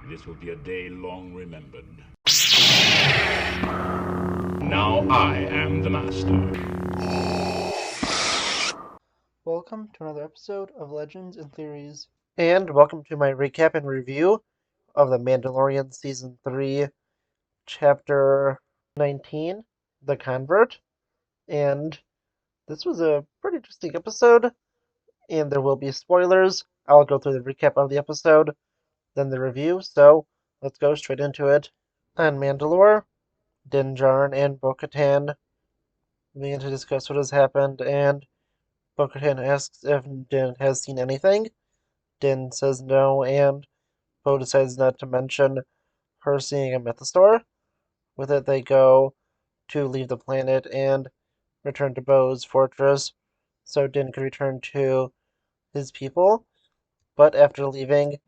This will be a day long remembered. Now I am the master. Welcome to another episode of Legends and Theories. And welcome to my recap and review of The Mandalorian Season 3, Chapter 19, The Convert. And this was a pretty interesting episode, and there will be spoilers. I'll go through the recap of the episode, then the review, so let's go straight into it. On Mandalore, Din Djarin and Bo-Katan begin to discuss what has happened, and Bo-Katan asks if Din has seen anything. Din says no, and Bo decides not to mention her seeing a mythosaur. With it, they go to leave the planet and return to Bo's fortress so Din can return to his people. But after leaving,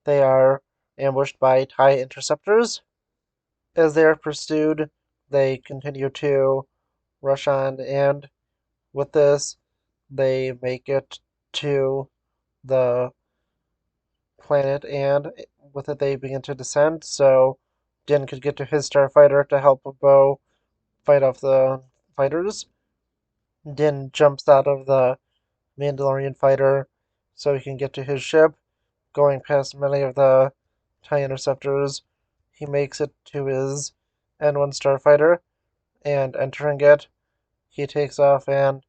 they are ambushed by TIE interceptors. As they are pursued, they continue to rush on, and with this, they make it to the planet, and with it, they begin to descend. So Din could get to his starfighter to help Bo fight off the fighters. Din jumps out of the Mandalorian fighter so he can get to his ship, going past many of the TIE interceptors. He makes it to his N1 starfighter, and entering it, he takes off and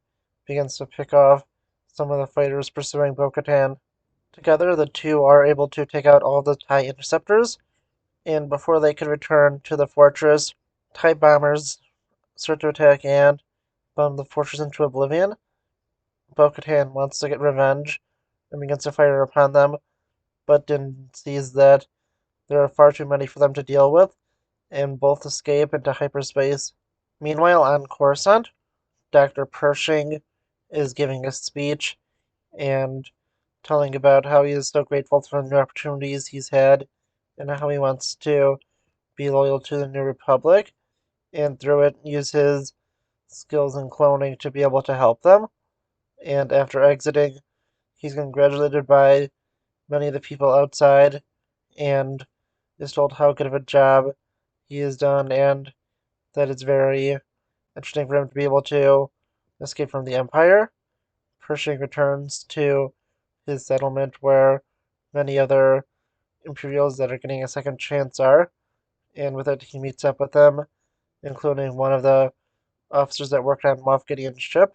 begins to pick off some of the fighters pursuing Bo-Katan. Together, the two are able to take out all the TIE interceptors, and before they can return to the fortress, TIE bombers start to attack and bomb the fortress into oblivion. Bo-Katan wants to get revenge and begins to fire upon them, but Din sees that there are far too many for them to deal with, and both escape into hyperspace. Meanwhile, on Coruscant, Dr. Pershing is giving a speech and telling about how he is so grateful for the new opportunities he's had and how he wants to be loyal to the New Republic and through it use his skills in cloning to be able to help them. And after exiting, he's congratulated by many of the people outside and is told how good of a job he has done and that it's very interesting for him to be able to escape from the Empire. Pershing returns to his settlement where many other Imperials that are getting a second chance are, and with it he meets up with them, including one of the officers that worked on Moff Gideon's ship.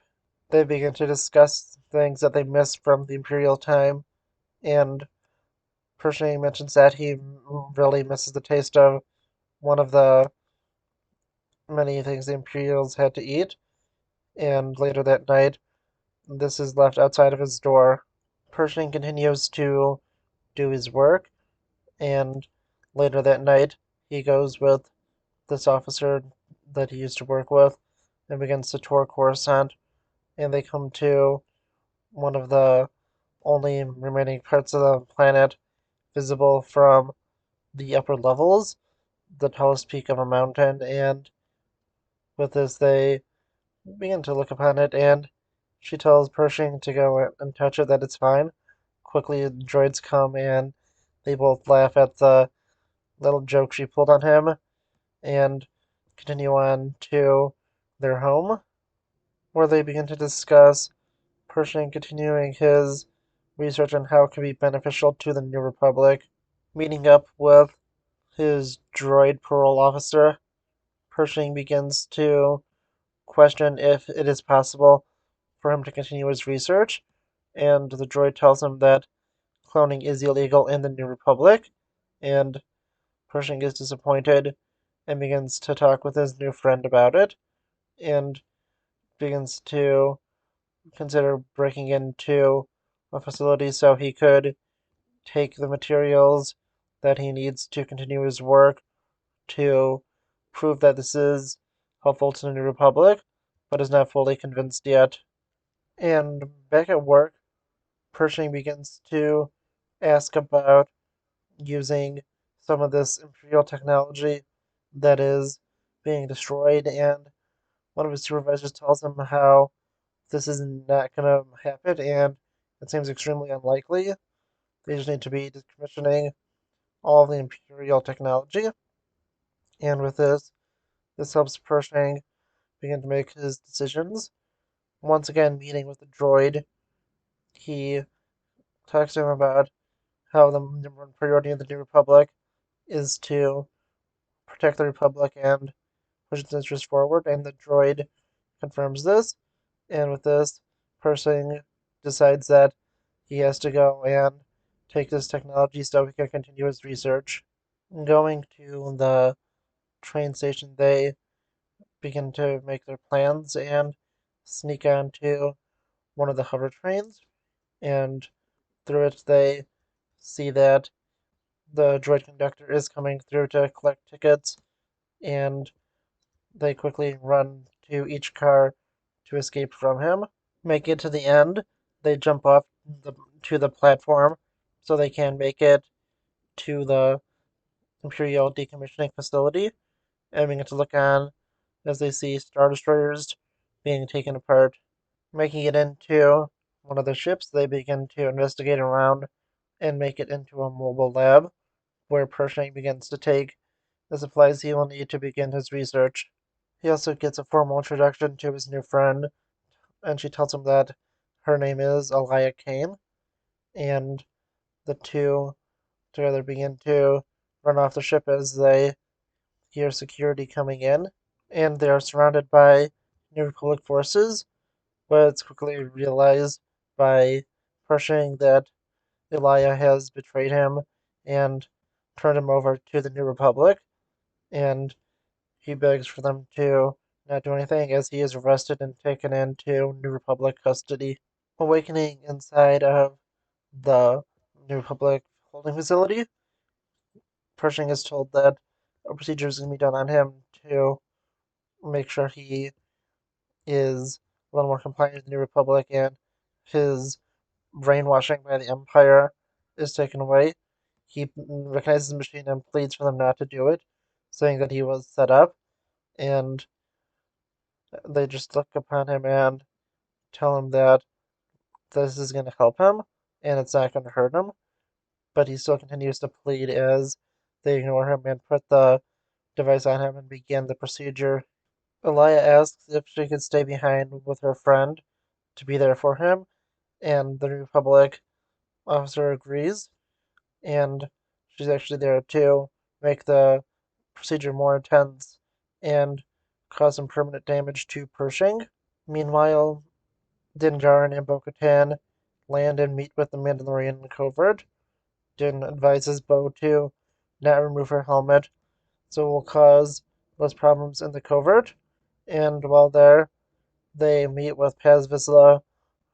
They begin to discuss things that they missed from the Imperial time, and Pershing mentions that he really misses the taste of one of the many things the Imperials had to eat, and later that night, this is left outside of his door. Pershing continues to do his work, and later that night, he goes with this officer that he used to work with and begins to tour Coruscant, and they come to one of the only remaining parts of the planet visible from the upper levels, the tallest peak of a mountain, and with this they begin to look upon it, and she tells Pershing to go and touch it, that it's fine. Quickly, the droids come, and they both laugh at the little joke she pulled on him, and continue on to their home, where they begin to discuss Pershing continuing his research on how it can be beneficial to the New Republic, meeting up with his droid parole officer. Pershing begins to question if it is possible for him to continue his research, and the droid tells him that cloning is illegal in the New Republic, and Pershing is disappointed and begins to talk with his new friend about it, and begins to consider breaking into a facility so he could take the materials that he needs to continue his work to prove that this is helpful to the New Republic, but is not fully convinced yet. And back at work, Pershing begins to ask about using some of this Imperial technology that is being destroyed, and one of his supervisors tells him how this is not going to happen, and it seems extremely unlikely. They just need to be decommissioning all the Imperial technology. And with this helps Pershing begin to make his decisions. Once again, meeting with the droid, he talks to him about how the number one priority of the New Republic is to protect the Republic and push its interests forward, and the droid confirms this. And with this, Pershing decides that he has to go and take this technology so he can continue his research. Going to the train station, they begin to make their plans and sneak onto one of the hover trains. And through it, they see that the droid conductor is coming through to collect tickets, and they quickly run to each car to escape from him. Make it to the end, they jump off to the platform so they can make it to the Imperial decommissioning facility, and we get to look on as they see Star Destroyers being taken apart. Making it into one of the ships, they begin to investigate around and make it into a mobile lab where Pershing begins to take the supplies he will need to begin his research. He also gets a formal introduction to his new friend, and she tells him that her name is Elia Kane, and the two together begin to run off the ship as they hear security coming in, and they are surrounded by New Republic forces, but it's quickly realized by Pershing that Elia has betrayed him and turned him over to the New Republic, and he begs for them to not do anything as he is arrested and taken into New Republic custody. Awakening inside of the New Republic holding facility, Pershing is told that a procedure is going to be done on him to make sure he is a little more compliant with the New Republic and his brainwashing by the Empire is taken away. He recognizes the machine and pleads for them not to do it, saying that he was set up, and they just look upon him and tell him that this is going to help him and it's not going to hurt him, but he still continues to plead as they ignore him and put the device on him and begin the procedure. Elia asks if she could stay behind with her friend to be there for him, and the Republic officer agrees, and she's actually there to make the procedure more intense and cause some permanent damage to Pershing. Meanwhile, Din Djarin and Bo-Katan land and meet with the Mandalorian in covert. Din advises Bo to not remove her helmet, so it will cause less problems in the covert. And while there, they meet with Paz Vizsla,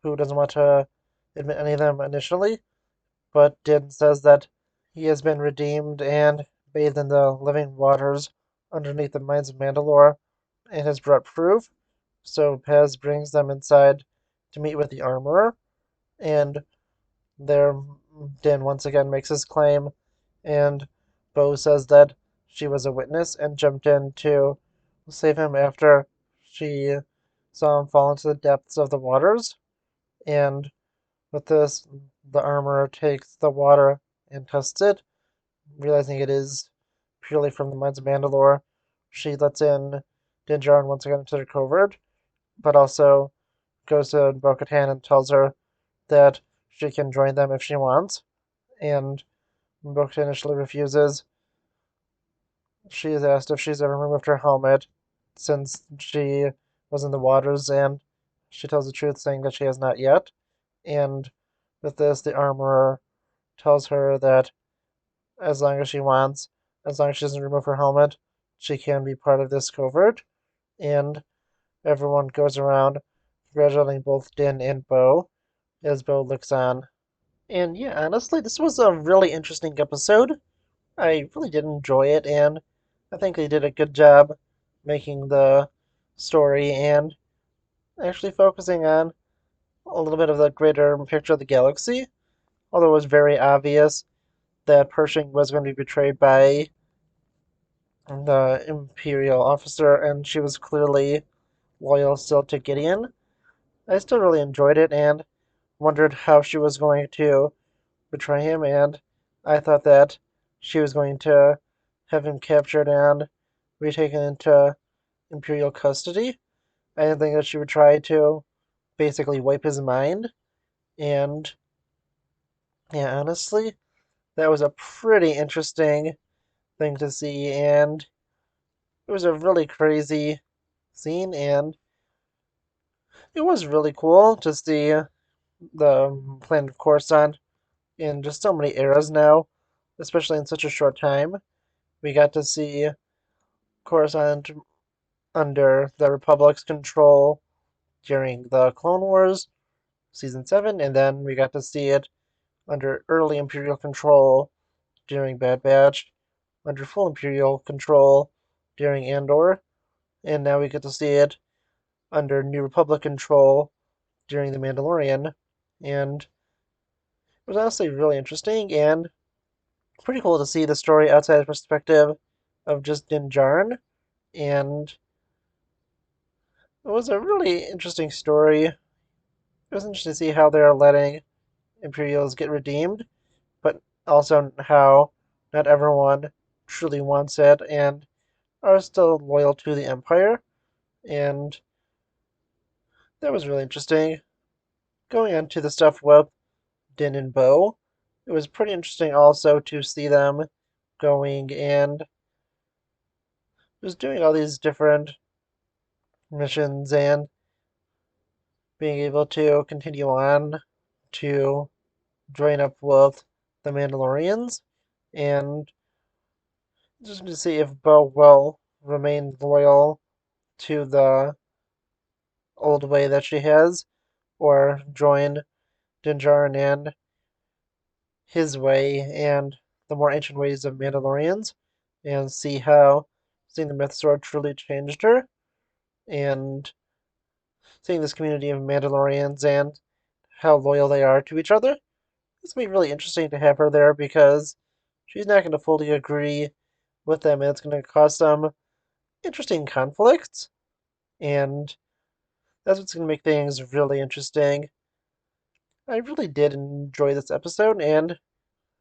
who doesn't want to admit any of them initially, but Din says that he has been redeemed and bathed in the living waters underneath the mines of Mandalore and has brought proof. So Paz brings them inside to meet with the armorer, and there Din once again makes his claim, and Bo says that she was a witness and jumped in to save him after she saw him fall into the depths of the waters. And with this, the armorer takes the water and tests it, realizing it is purely from the mines of Mandalore. She lets in Din Djarin once again into the covert, but also goes to Bo-Katan and tells her that she can join them if she wants. And Bo-Katan initially refuses. She is asked if she's ever removed her helmet since she was in the waters, and she tells the truth, saying that she has not yet. And with this, the armorer tells her that as long as she wants, as long as she doesn't remove her helmet, she can be part of this covert. And everyone goes around congratulating both Din and Bo as Bo looks on. And yeah, honestly, this was a really interesting episode. I really did enjoy it, and I think they did a good job making the story and actually focusing on a little bit of the greater picture of the galaxy. Although it was very obvious that Pershing was going to be betrayed by the Imperial officer, and she was clearly loyal still to Gideon. I still really enjoyed it and wondered how she was going to betray him, and I thought that she was going to have him captured and retaken into Imperial custody. I didn't think that she would try to basically wipe his mind. And yeah, honestly, that was a pretty interesting thing to see. And it was a really crazy scene. And it was really cool to see the planet of Coruscant in just so many eras now, especially in such a short time. We got to see Coruscant under the Republic's control during the Clone Wars, Season 7, and then we got to see it under early Imperial control during Bad Batch, under full Imperial control during Andor, and now we get to see it under New Republic control during The Mandalorian. And it was honestly really interesting and pretty cool to see the story outside the perspective of just Din Djarin. And it was a really interesting story. It was interesting to see how they're letting Imperials get redeemed, but also how not everyone truly wants it and are still loyal to the Empire. And that was really interesting. Going on to the stuff with Din and Bo, it was pretty interesting also to see them going and just doing all these different missions and being able to continue on to join up with the Mandalorians and just to see if Bo will remain loyal to the old way that she has or join Din Djarin and his way and the more ancient ways of Mandalorians and see how seeing the Myth Sword truly changed her and seeing this community of Mandalorians and how loyal they are to each other. It's going to be really interesting to have her there because she's not going to fully agree with them and it's going to cause some interesting conflicts. And that's what's going to make things really interesting. I really did enjoy this episode and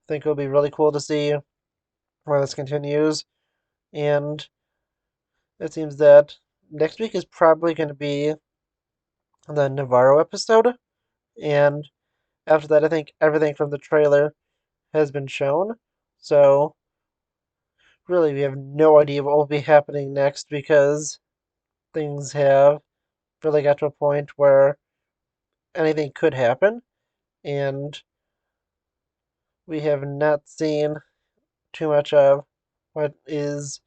think it'll be really cool to see where this continues. And it seems that next week is probably going to be the Navarro episode. And after that, I think everything from the trailer has been shown. So, really, we have no idea what will be happening next because things have really got to a point where anything could happen. And we have not seen too much of what is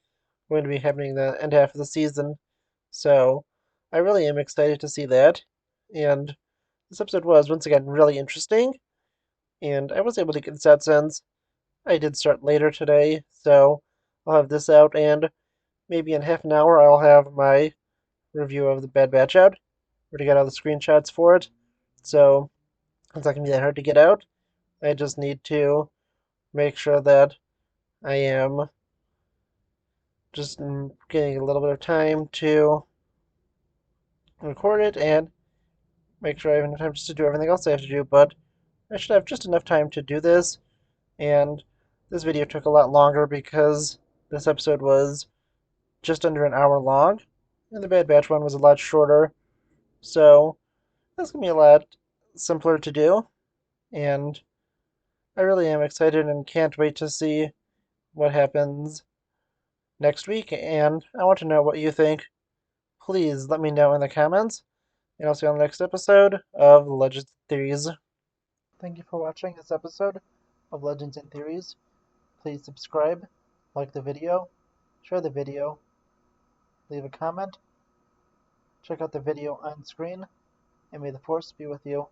going to be happening the end half of the season. So, I really am excited to see that. And this episode was, once again, really interesting. And I was able to get this out since I did start later today. So, I'll have this out, and maybe in half an hour, I'll have my review of the Bad Batch out. Already got all the screenshots for it. So, it's not going to be that hard to get out. I just need to make sure that I am just getting a little bit of time to record it and make sure I have enough time just to do everything else I have to do. But I should have just enough time to do this. And this video took a lot longer because this episode was just under an hour long, and the Bad Batch one was a lot shorter. So that's going to be a lot simpler to do. And I really am excited and can't wait to see what happens next week. And I want to know what you think. Please let me know in the comments. And I'll see you on the next episode of Legends Theories. Thank you for watching this episode of Legends and Theories. Please subscribe, like the video, share the video, leave a comment, check out the video on screen, and may the Force be with you.